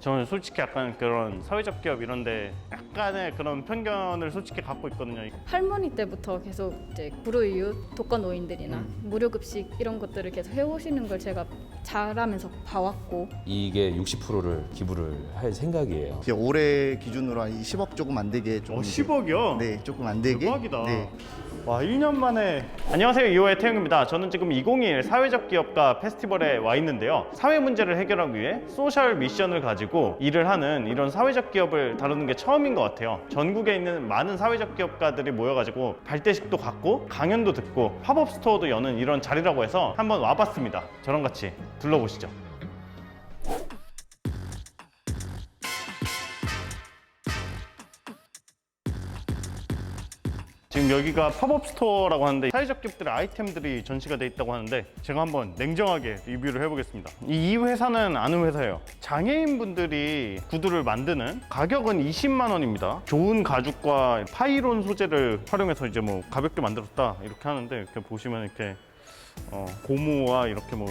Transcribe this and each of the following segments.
저는 솔직히 약간 그런 사회적 기업 이런데 약간의 그런 편견을 솔직히 갖고 있거든요. 할머니 때부터 계속 이제 불우이웃, 독거노인들이나 무료급식 이런 것들을 계속 해오시는 걸 제가 자라면서 봐왔고 이게 60%를 기부를 할 생각이에요. 이제 올해 기준으로 한 10억 조금 안 되게 좀 10억이요? 네, 조금 안 되게. 대박이다. 네. 와, 1년 만에. 안녕하세요, 2호의 태용입니다. 저는 지금 2021 사회적 기업가 페스티벌에 와 있는데요. 사회 문제를 해결하기 위해 소셜 미션을 가지고 일을 하는 이런 사회적 기업을 다루는 게 처음인 것 같아요. 전국에 있는 많은 사회적 기업가들이 모여가지고 발대식도 갖고 강연도 듣고 팝업 스토어도 여는 이런 자리라고 해서 한번 와봤습니다. 저랑 같이 둘러보시죠. 지금 여기가 팝업 스토어라고 하는데 사회적 기업들의 아이템들이 전시가 돼 있다고 하는데 제가 한번 냉정하게 리뷰를 해보겠습니다. 이 회사는 아는 회사예요. 장애인분들이 구두를 만드는 가격은 20만 원입니다. 좋은 가죽과 파이론 소재를 활용해서 이제 뭐 가볍게 만들었다 이렇게 하는데 이렇게 보시면 이렇게 고무와 이렇게 뭐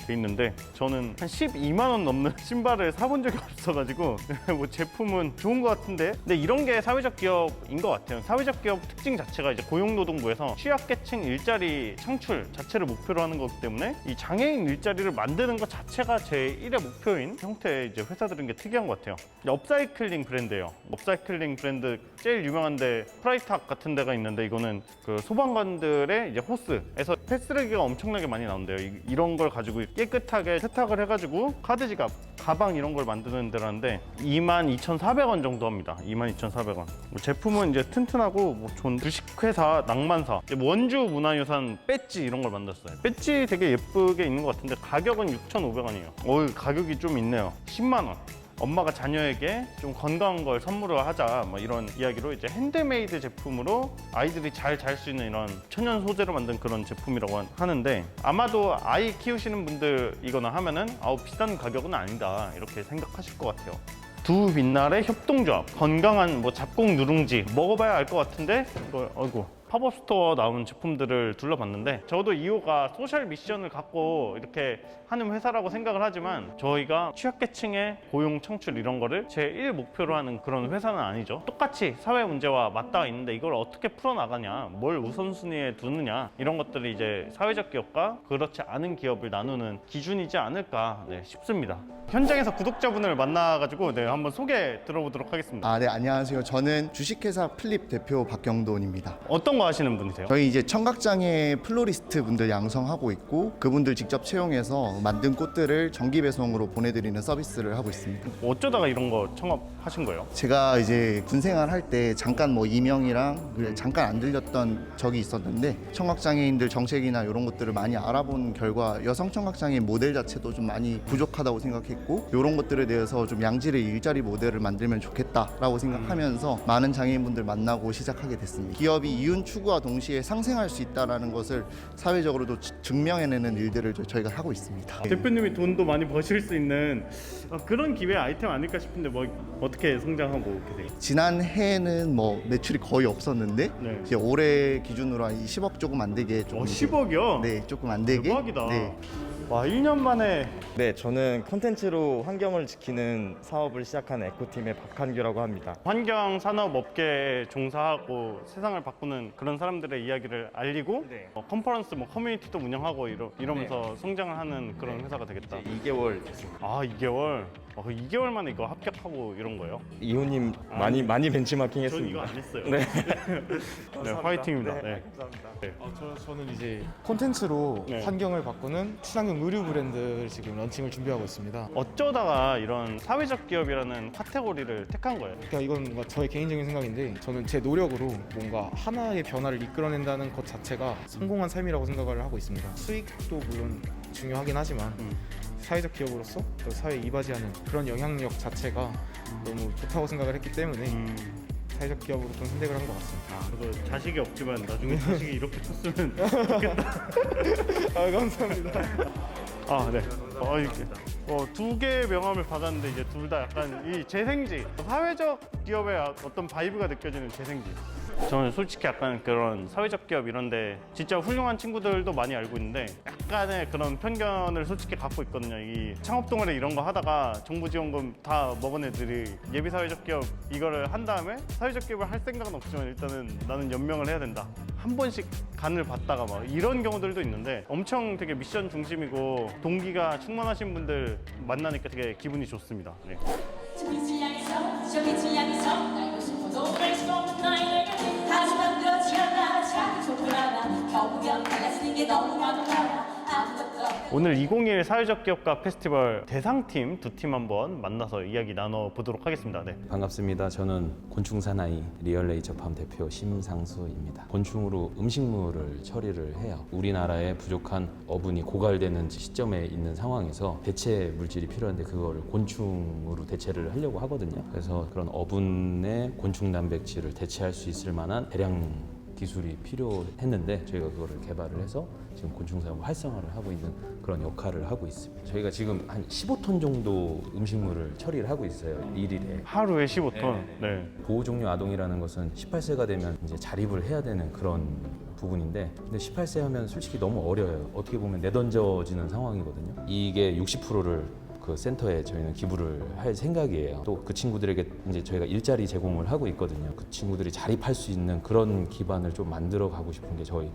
돼 있는데 저는 한 12만 원 넘는 신발을 사본 적이 없어가지고 뭐 제품은 좋은 것 같은데 근데 이런 게 사회적 기업인 것 같아요. 사회적 기업 특징 자체가 이제 고용노동부에서 취약계층 일자리 창출 자체를 목표로 하는 거기 때문에 이 장애인 일자리를 만드는 것 자체가 제 1의 목표인 형태의 이제 회사들인 게 특이한 것 같아요. 업사이클링 브랜드예요. 업사이클링 브랜드 제일 유명한데 프라이탁 같은 데가 있는데 이거는 그 소방관들의 이제 호스에서 폐쓰레기가 엄청나게 많이 나온대요. 이런 걸 가지고 깨끗하게 세탁을 해가지고 카드 지갑, 가방 이런 걸 만드는 데라는데 22,400원 정도 합니다. 22,400원. 제품은 이제 튼튼하고 뭐 좋은 주식회사 낭만사 원주 문화유산 배지 이런 걸 만들었어요. 배지 되게 예쁘게 있는 것 같은데 가격은 6,500원이에요. 가격이 좀 있네요. 10만 원. 엄마가 자녀에게 좀 건강한 걸 선물을 하자 뭐 이런 이야기로 이제 핸드메이드 제품으로 아이들이 잘 잘 수 있는 이런 천연 소재로 만든 그런 제품이라고 하는데 아마도 아이 키우시는 분들이거나 하면은 비싼 가격은 아니다 이렇게 생각하실 것 같아요. 두 빛날의 협동조합 건강한 뭐 잡곡 누룽지 먹어봐야 알 것 같은데 이거 팝업 스토어 나온 제품들을 둘러봤는데 저도 2호가 소셜 미션을 갖고 이렇게 하는 회사라고 생각을 하지만 저희가 취약계층의 고용 창출 이런 거를 제1 목표로 하는 그런 회사는 아니죠. 똑같이 사회 문제와 맞닿아 있는데 이걸 어떻게 풀어나가냐 뭘 우선순위에 두느냐 이런 것들이 이제 사회적 기업과 그렇지 않은 기업을 나누는 기준이지 않을까 싶습니다. 현장에서 구독자분을 만나가지고 한번 소개 들어보도록 하겠습니다. 네, 안녕하세요. 저는 주식회사 플립 대표 박경돈입니다. 어떤 거 하시는 분이세요? 저희 이제 청각장애 플로리스트 분들 양성하고 있고 그분들 직접 채용해서 만든 꽃들을 정기 배송으로 보내드리는 서비스를 하고 있습니다. 어쩌다가 이런 거 창업하신 거예요? 제가 이제 군 생활할 때 잠깐 뭐 이명이랑 잠깐 안 들렸던 적이 있었는데 청각장애인들 정책이나 이런 것들을 많이 알아본 결과 여성 청각장애인 모델 자체도 좀 많이 부족하다고 생각했고 이런 것들에 대해서 좀 양질의 일자리 모델을 만들면 좋겠다라고 생각하면서 많은 장애인분들 만나고 시작하게 됐습니다. 기업이 이윤 추구와 동시에 상생할 수 있다는 것을 사회적으로도 증명해내는 일들을 저희가 하고 있습니다. 대표님이 돈도 많이 버실 수 있는 그런 기회 아이템 아닐까 싶은데 뭐 어떻게 성장하고 계세요? 지난 해에는 뭐 매출이 거의 없었는데 네. 이제 올해 기준으로 한 10억 조금 안 되게 조금 10억이요? 네, 조금 안 되게. 대박이다. 네. 와, 1년 만에. 네, 저는 콘텐츠로 환경을 지키는 사업을 시작한 에코팀의 박한규라고 합니다. 환경 산업 업계에 종사하고 세상을 바꾸는 그런 사람들의 이야기를 알리고 네. 컨퍼런스 뭐 커뮤니티도 운영하고 이러면서 성장을 하는 그런 회사가 되겠다. 2개월 됐습니다. 2개월? 2개월 만에 이거 합격하고 이런 거예요? 이호님 많이 벤치마킹 전 했습니다. 이거 안 했어요. 네. 네, 화이팅입니다. 네. 감사합니다. 네. 저는 이제 콘텐츠로 네. 환경을 바꾸는 친환경 의류 브랜드를 지금 런칭을 준비하고 있습니다. 어쩌다가 이런 사회적 기업이라는 카테고리를 택한 거예요? 그러니까 이건 뭔가 저의 개인적인 생각인데 저는 제 노력으로 뭔가 하나의 변화를 이끌어낸다는 것 자체가 성공한 삶이라고 생각을 하고 있습니다. 수익도 물론 중요하긴 하지만 사회적 기업으로서 또 사회에 이바지하는 그런 영향력 자체가 너무 좋다고 생각을 했기 때문에 사회적 기업으로 좀 선택을 한 것 같습니다. 저도 자식이 없지만 나중에 자식이 이렇게 컸으면 좋겠다. 감사합니다. 네. 이렇게 2개의 명함을 받았는데 이제 둘 다 약간 이 재생지, 사회적 기업의 어떤 바이브가 느껴지는 재생지. 저는 솔직히 약간 그런 사회적 기업 이런데 진짜 훌륭한 친구들도 많이 알고 있는데 약간의 그런 편견을 솔직히 갖고 있거든요. 이 창업 동아리 이런 거 하다가 정부 지원금 다 먹은 애들이 예비 사회적 기업 이거를 한 다음에 사회적 기업을 할 생각은 없지만 일단은 나는 연명을 해야 된다. 한 번씩 간을 봤다가 막 이런 경우들도 있는데 엄청 되게 미션 중심이고 동기가 충만하신 분들 만나니까 되게 기분이 좋습니다. 네. 저 빛을 향해서 저 빛을 향해서 날고 싶어도 날 수 없는 나에게 하지만 그렇지 않아 자기 좋고 않아 겨우면 달라지는 게 너무나도 많아 아무것도 오늘 2021 사회적 기업가 페스티벌 대상팀 두 팀 한번 만나서 이야기 나눠보도록 하겠습니다. 네. 반갑습니다. 저는 곤충 사나이 리얼레이저팜 대표 심상수입니다. 곤충으로 음식물을 처리를 해요. 우리나라의 부족한 어분이 고갈되는 시점에 있는 상황에서 대체 물질이 필요한데 그거를 곤충으로 대체를 하려고 하거든요. 그래서 그런 어분의 곤충 단백질을 대체할 수 있을 만한 대량 기술이 필요했는데 저희가 그거를 개발을 해서 지금 곤충 사업을 활성화를 하고 있는 그런 역할을 하고 있습니다. 저희가 지금 한 15톤 정도 음식물을 처리를 하고 있어요. 일일에. 하루에 15톤. 네. 보호 종료 아동이라는 것은 18세가 되면 이제 자립을 해야 되는 그런 부분인데 근데 18세 하면 솔직히 너무 어려요. 어떻게 보면 내던져지는 상황이거든요. 이게 60%를 그 센터에 저희는 기부를 할 생각이에요. 또 그 친구들에게 이제 저희가 일자리 제공을 하고 있거든요. 그 친구들이 자립할 수 있는 그런 기반을 좀 만들어 가고 싶은 게 저희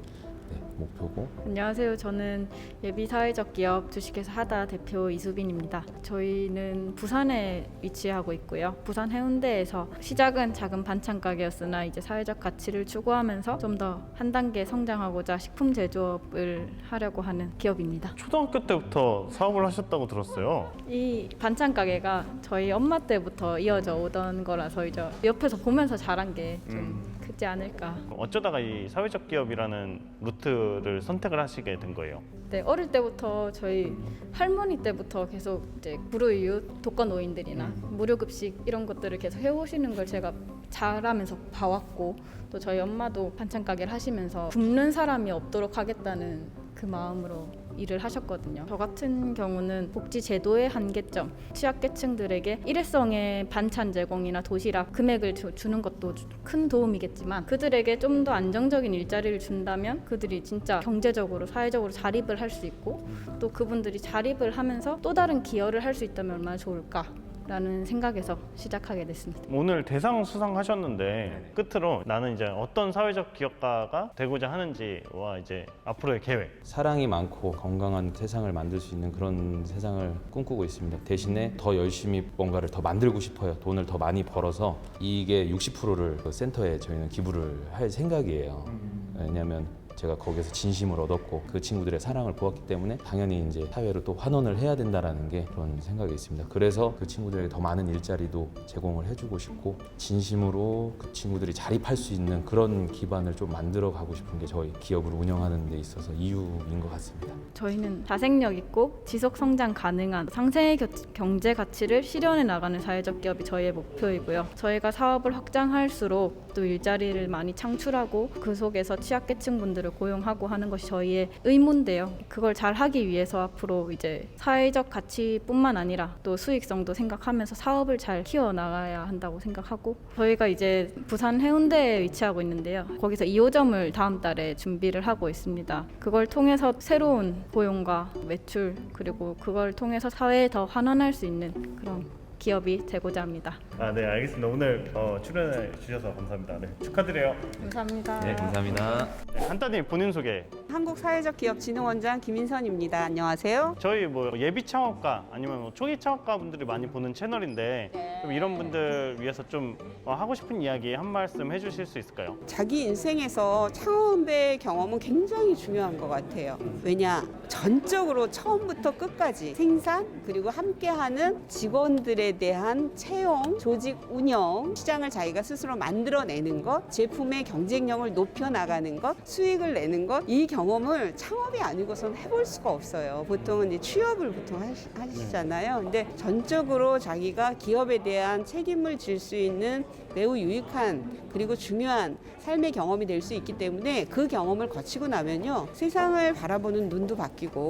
목표고. 안녕하세요. 저는 예비 사회적 기업 주식회사 하다 대표 이수빈입니다. 저희는 부산에 위치하고 있고요. 부산 해운대에서 시작은 작은 반찬 가게였으나 이제 사회적 가치를 추구하면서 좀 더 한 단계 성장하고자 식품 제조업을 하려고 하는 기업입니다. 초등학교 때부터 사업을 하셨다고 들었어요. 이 반찬 가게가 저희 엄마 때부터 이어져 오던 거라서 이제 옆에서 보면서 자란 게 좀 크지 않을까. 어쩌다가 이 사회적 기업이라는 루트를 선택을 하시게 된 거예요? 네, 어릴 때부터 저희 할머니 때부터 계속 이제 불우이웃 독거노인들이나 무료급식 이런 것들을 계속 해오시는 걸 제가 자라면서 봐왔고 또 저희 엄마도 반찬 가게를 하시면서 굶는 사람이 없도록 하겠다는 그 마음으로 일을 하셨거든요. 저 같은 경우는 복지 제도의 한계점, 취약계층들에게 일회성의 반찬 제공이나 도시락 금액을 주는 것도 큰 도움이겠지만 그들에게 좀 더 안정적인 일자리를 준다면 그들이 진짜 경제적으로 사회적으로 자립을 할 수 있고 또 그분들이 자립을 하면서 또 다른 기여를 할 수 있다면 얼마나 좋을까 라는 생각에서 시작하게 됐습니다. 오늘 대상 수상하셨는데 끝으로 나는 이제 어떤 사회적 기업가가 되고자 하는지와 이제 앞으로의 계획. 사랑이 많고 건강한 세상을 만들 수 있는 그런 세상을 꿈꾸고 있습니다. 대신에 더 열심히 뭔가를 더 만들고 싶어요. 돈을 더 많이 벌어서 이게 60%를 그 센터에 저희는 기부를 할 생각이에요. 왜냐하면 제가 거기서 진심을 얻었고 그 친구들의 사랑을 보았기 때문에 당연히 이제 사회로 또 환원을 해야 된다라는 게 그런 생각이 있습니다. 그래서 그 친구들에게 더 많은 일자리도 제공을 해주고 싶고 진심으로 그 친구들이 자립할 수 있는 그런 기반을 좀 만들어 가고 싶은 게 저희 기업을 운영하는 데 있어서 이유인 것 같습니다. 저희는 자생력 있고 지속 성장 가능한 상생의 경제 가치를 실현해 나가는 사회적 기업이 저희의 목표이고요. 저희가 사업을 확장할수록 또 일자리를 많이 창출하고 그 속에서 취약계층 분들을 고용하고 하는 것이 저희의 의무인데요. 그걸 잘 하기 위해서 앞으로 이제 사회적 가치뿐만 아니라 또 수익성도 생각하면서 사업을 잘 키워 나가야 한다고 생각하고 저희가 이제 부산 해운대에 위치하고 있는데요. 거기서 2호점을 다음 달에 준비를 하고 있습니다. 그걸 통해서 새로운 고용과 매출 그리고 그걸 통해서 사회에 더 환원할 수 있는 그런 기업이 되고자 합니다. 네, 알겠습니다. 오늘 출연해 주셔서 감사합니다. 네, 축하드려요. 감사합니다. 네, 감사합니다. 네, 간단히 본인 소개. 한국사회적기업진흥원장 김인선입니다. 안녕하세요. 저희 뭐 예비 창업가 아니면 뭐 초기 창업가 분들이 많이 보는 채널인데 좀 이런 분들 위해서 좀 하고 싶은 이야기 한 말씀 해주실 수 있을까요? 자기 인생에서 창업의 경험은 굉장히 중요한 것 같아요. 왜냐? 전적으로 처음부터 끝까지 생산 그리고 함께하는 직원들에 대한 채용, 조직 운영, 시장을 자기가 스스로 만들어내는 것, 제품의 경쟁력을 높여나가는 것, 수익을 내는 것, 이 경험을 창업이 아니고선 해볼 수가 없어요. 보통은 이제 취업을 보통 하시잖아요. 근데 전적으로 자기가 기업에 대한 책임을 질 수 있는 매우 유익한 그리고 중요한 삶의 경험이 될 수 있기 때문에 그 경험을 거치고 나면요, 세상을 바라보는 눈도 바뀌고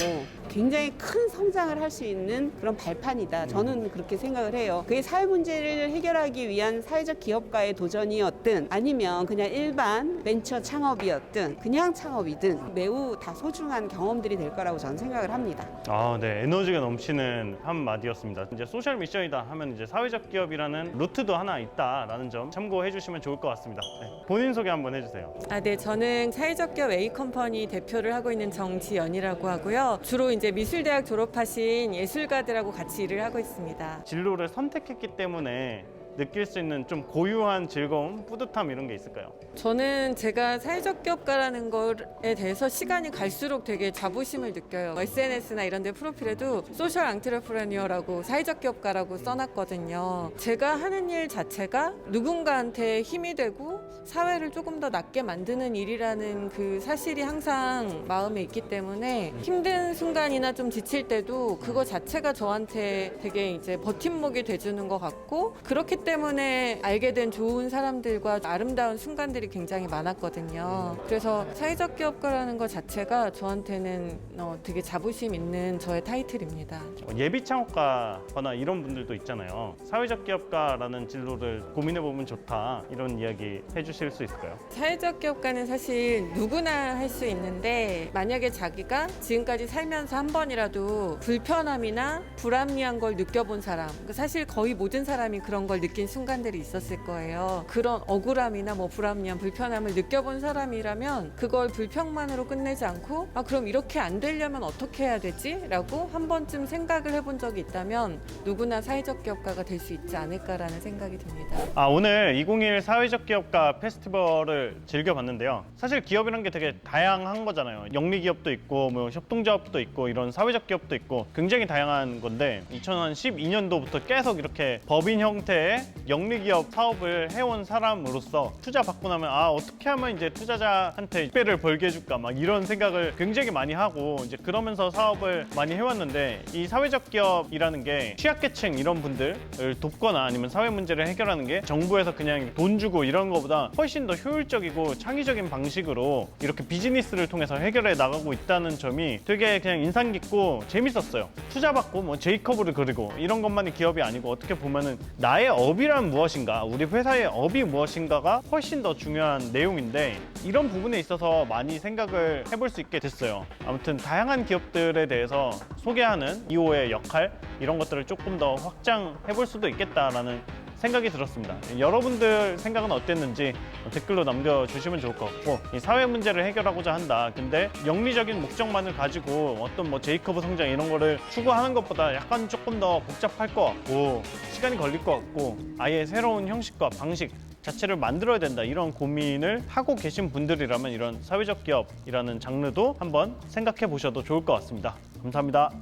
굉장히 큰 성장을 할 수 있는 그런 발판이다. 저는 그렇게 생각을 해요. 그게 사회 문제를 해결하기 위한 사회적 기업가의 도전이었든 아니면 그냥 일반 벤처 창업이었든 그냥 창업이든 매우 다 소중한 경험들이 될 거라고 저는 생각을 합니다. 아, 네. 에너지가 넘치는 한마디였습니다. 이제 소셜 미션이다 하면 이제 사회적 기업이라는 루트도 하나 있다라는 점 참고해 주시면 좋을 것 같습니다. 네. 본인 소개 한번 해주세요. 네, 저는 사회적 기업 A컴퍼니 대표를 하고 있는 정지연이라고 하고요. 주로 이제 미술대학 졸업하신 예술가들하고 같이 일을 하고 있습니다. 진로를 선택했기 때문에 느낄 수 있는 좀 고유한 즐거움, 뿌듯함 이런 게 있을까요? 저는 제가 사회적 기업가라는 거에 대해서 시간이 갈수록 되게 자부심을 느껴요. SNS나 이런 데 프로필에도 소셜 앙트레프레니어라고 사회적 기업가라고 써놨거든요. 제가 하는 일 자체가 누군가한테 힘이 되고 사회를 조금 더 낫게 만드는 일이라는 그 사실이 항상 마음에 있기 때문에 힘든 순간이나 좀 지칠 때도 그거 자체가 저한테 되게 이제 버팀목이 돼주는 것 같고, 그렇기 때문에 알게 된 좋은 사람들과 아름다운 순간들이 굉장히 많았거든요. 그래서 사회적 기업가라는 것 자체가 저한테는 되게 자부심 있는 저의 타이틀입니다. 예비 창업가거나 이런 분들도 있잖아요. 사회적 기업가라는 진로를 고민해보면 좋다 이런 이야기 해주실 수 있을까요? 사회적 기업가는 사실 누구나 할 수 있는데, 만약에 자기가 지금까지 살면서 한 번이라도 불편함이나 불합리한 걸 느껴본 사람, 사실 거의 모든 사람이 그런 걸 느낀 순간들이 있었을 거예요. 그런 억울함이나 뭐 불합리한 불편함을 느껴본 사람이라면 그걸 불평만으로 끝내지 않고 그럼 이렇게 안 되려면 어떻게 해야 되지? 라고 한 번쯤 생각을 해본 적이 있다면 누구나 사회적 기업가가 될 수 있지 않을까라는 생각이 듭니다. 오늘 2021 사회적 기업가 페스티벌을 즐겨봤는데요. 사실 기업이란 게 되게 다양한 거잖아요. 영리기업도 있고 뭐 협동조합도 있고 이런 사회적 기업도 있고 굉장히 다양한 건데, 2012년도부터 계속 이렇게 법인 형태의 영리기업 사업을 해온 사람으로서 투자 받고 나면 어떻게 하면 이제 투자자한테 배를 벌게 해줄까 막 이런 생각을 굉장히 많이 하고 이제 그러면서 사업을 많이 해왔는데, 이 사회적 기업이라는 게 취약계층 이런 분들을 돕거나 아니면 사회 문제를 해결하는 게 정부에서 그냥 돈 주고 이런 거보다 훨씬 더 효율적이고 창의적인 방식으로 이렇게 비즈니스를 통해서 해결해 나가고 있다는 점이 되게 그냥 인상 깊고 재밌었어요. 투자 받고 뭐 제이커브를 그리고 이런 것만이 기업이 아니고 어떻게 보면은 나의 업이란 무엇인가, 우리 회사의 업이 무엇인가가 훨씬 더 중요한 내용인데, 이런 부분에 있어서 많이 생각을 해볼 수 있게 됐어요. 아무튼 다양한 기업들에 대해서 소개하는 2호의 역할 이런 것들을 조금 더 확장해 볼 수도 있겠다라는 생각이 들었습니다. 여러분들 생각은 어땠는지 댓글로 남겨주시면 좋을 것 같고, 이 사회 문제를 해결하고자 한다. 근데 영리적인 목적만을 가지고 어떤 뭐 제이커브 성장 이런 거를 추구하는 것보다 약간 조금 더 복잡할 것 같고 시간이 걸릴 것 같고 아예 새로운 형식과 방식 자체를 만들어야 된다, 이런 고민을 하고 계신 분들이라면 이런 사회적 기업이라는 장르도 한번 생각해 보셔도 좋을 것 같습니다. 감사합니다.